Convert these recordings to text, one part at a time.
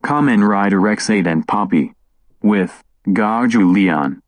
Kamen Rider X8 and Poppy. With GozyuLeon.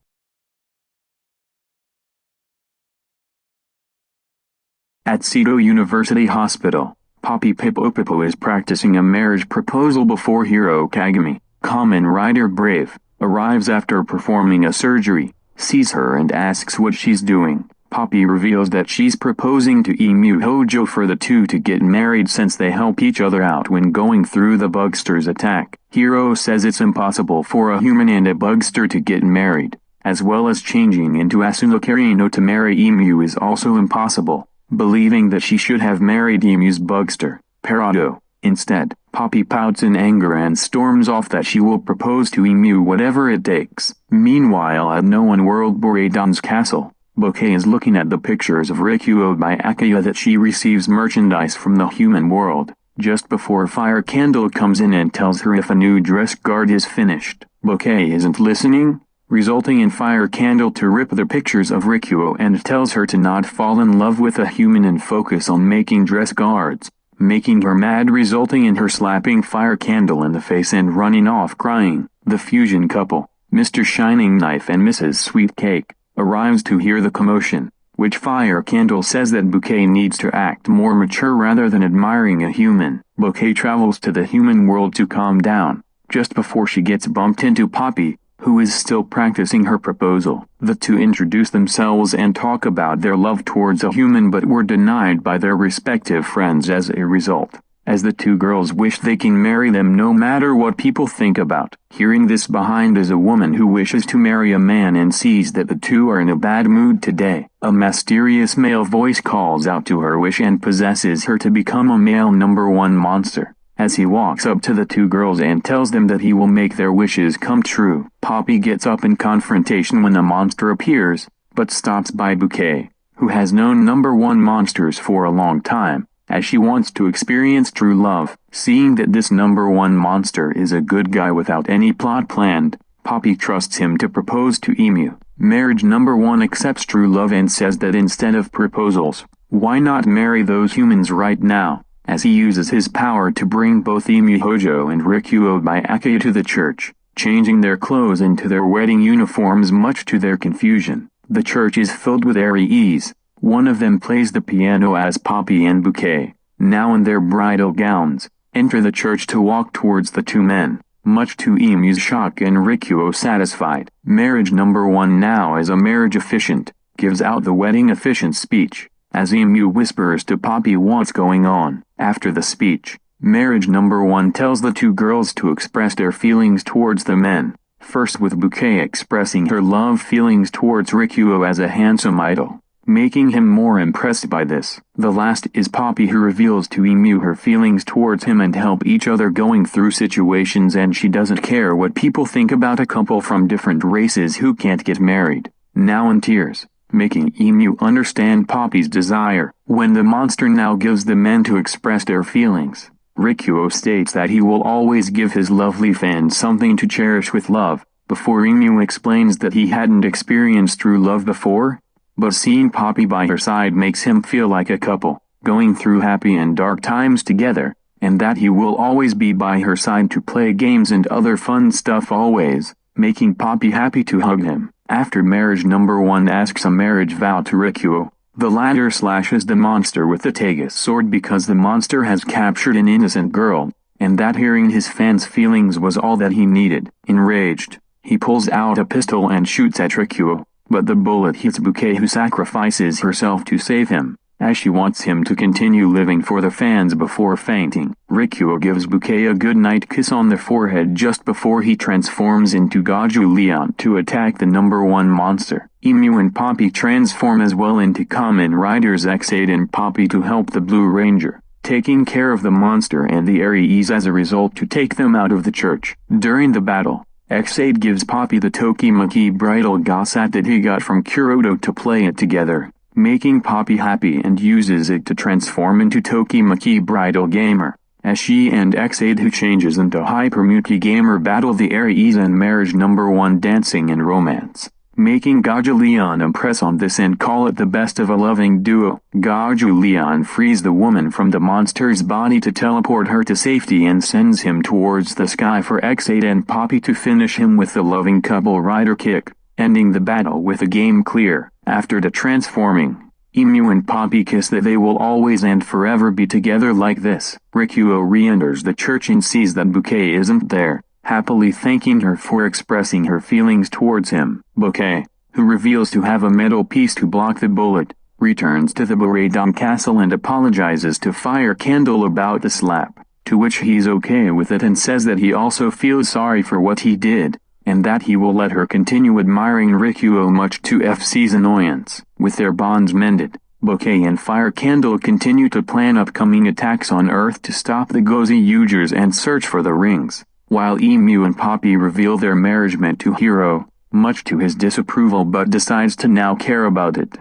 At Seto University Hospital, Poppy Pipopipo is practicing a marriage proposal before Hiro Kagami, Kamen Rider Brave, arrives after performing a surgery, sees her and asks what she's doing. Poppy reveals that she's proposing to Emu Hojo for the two to get married since they help each other out when going through the bugster's attack. Hiro says it's impossible for a human and a bugster to get married, as well as changing into Asunokarino to marry Emu is also impossible, believing that she should have married Emu's bugster, Parado. Instead, Poppy pouts in anger and storms off that she will propose to Emu whatever it takes. Meanwhile at No One World Boredan's castle, Bouquet is looking at the pictures of Rikuo by Akaya that she receives merchandise from the human world, just before Fire Candle comes in and tells her if a new dress guard is finished. Bouquet isn't listening, resulting in Fire Candle to rip the pictures of Rikuo and tells her to not fall in love with a human and focus on making dress guards, making her mad, resulting in her slapping Fire Candle in the face and running off crying. The fusion couple, Mr. Shining Knife and Mrs. Sweet Cake, arrives to hear the commotion, which Fire Candle says that Bouquet needs to act more mature rather than admiring a human. Bouquet travels to the human world to calm down, just before she gets bumped into Poppy, who is still practicing her proposal. The two introduce themselves and talk about their love towards a human but were denied by their respective friends as a result, as the two girls wish they can marry them no matter what people think about. Hearing this behind is a woman who wishes to marry a man and sees that the two are in a bad mood today. A mysterious male voice calls out to her wish and possesses her to become a male number one monster, as he walks up to the two girls and tells them that he will make their wishes come true. Poppy gets up in confrontation when a monster appears, but stops by Bouquet, who has known number one monsters for a long time, as she wants to experience true love. Seeing that this number one monster is a good guy without any plot planned, Poppy trusts him to propose to Emu. Marriage number one accepts true love and says that instead of proposals, why not marry those humans right now, as he uses his power to bring both Emu Hojo and Rikuo by Akaya to the church, changing their clothes into their wedding uniforms much to their confusion. The church is filled with Aries. One of them plays the piano as Poppy and Bouquet, now in their bridal gowns, enter the church to walk towards the two men, much to Emu's shock and Rikuo satisfied. Marriage number one now as a marriage officiant, gives out the wedding officiant speech, as Emu whispers to Poppy what's going on. After the speech, marriage number one tells the two girls to express their feelings towards the men, first with Bouquet expressing her love feelings towards Rikuo as a handsome idol, making him more impressed by this. The last is Poppy, who reveals to Emu her feelings towards him and help each other going through situations, and she doesn't care what people think about a couple from different races who can't get married. Now in tears, making Emu understand Poppy's desire. When the monster now gives the men to express their feelings, Rikuo states that he will always give his lovely fans something to cherish with love, before Emu explains that he hadn't experienced true love before, but seeing Poppy by her side makes him feel like a couple, going through happy and dark times together, and that he will always be by her side to play games and other fun stuff always, making Poppy happy to hug him. After marriage number one asks a marriage vow to Rikuo, the latter slashes the monster with the Tegus sword because the monster has captured an innocent girl, and that hearing his fans' feelings was all that he needed. Enraged, he pulls out a pistol and shoots at Rikuo, but the bullet hits Bouquet, who sacrifices herself to save him, as she wants him to continue living for the fans before fainting. Rikuo gives Bouquet a goodnight kiss on the forehead just before he transforms into GozyuLeon to attack the number one monster. Emu and Poppy transform as well into Kamen Riders X8 and Poppy to help the Blue Ranger, taking care of the monster and the Aries as a result to take them out of the church. During the battle, X8 gives Poppy the Toki Meki Bridal gashat that he got from Kuroto to play it together, making Poppy happy, and uses it to transform into Toki Meki Bridal Gamer, as she and X8, who changes into Hyper Muki Gamer, battle the Aries and marriage number one dancing and romance. making GozyuLeon impress on this and call it the best of a loving duo. GozyuLeon frees the woman from the monster's body to teleport her to safety and sends him towards the sky for X8 and Poppy to finish him with the loving couple rider kick, ending the battle with a game clear. After the transforming, Emu and Poppy kiss that they will always and forever be together like this. Rikuo re-enters the church and sees that Bouquet isn't there, happily thanking her for expressing her feelings towards him. Bouquet, who reveals to have a metal piece to block the bullet, returns to the Buradong castle and apologizes to Fire Candle about the slap, to which he's okay with it and says that he also feels sorry for what he did, and that he will let her continue admiring Rikuo much to FC's annoyance. With their bonds mended, Bouquet and Fire Candle continue to plan upcoming attacks on Earth to stop the GozyuLeon and search for the rings, while Emu and Poppy reveal their marriage meant to Hero, much to his disapproval, but decides to now care about it.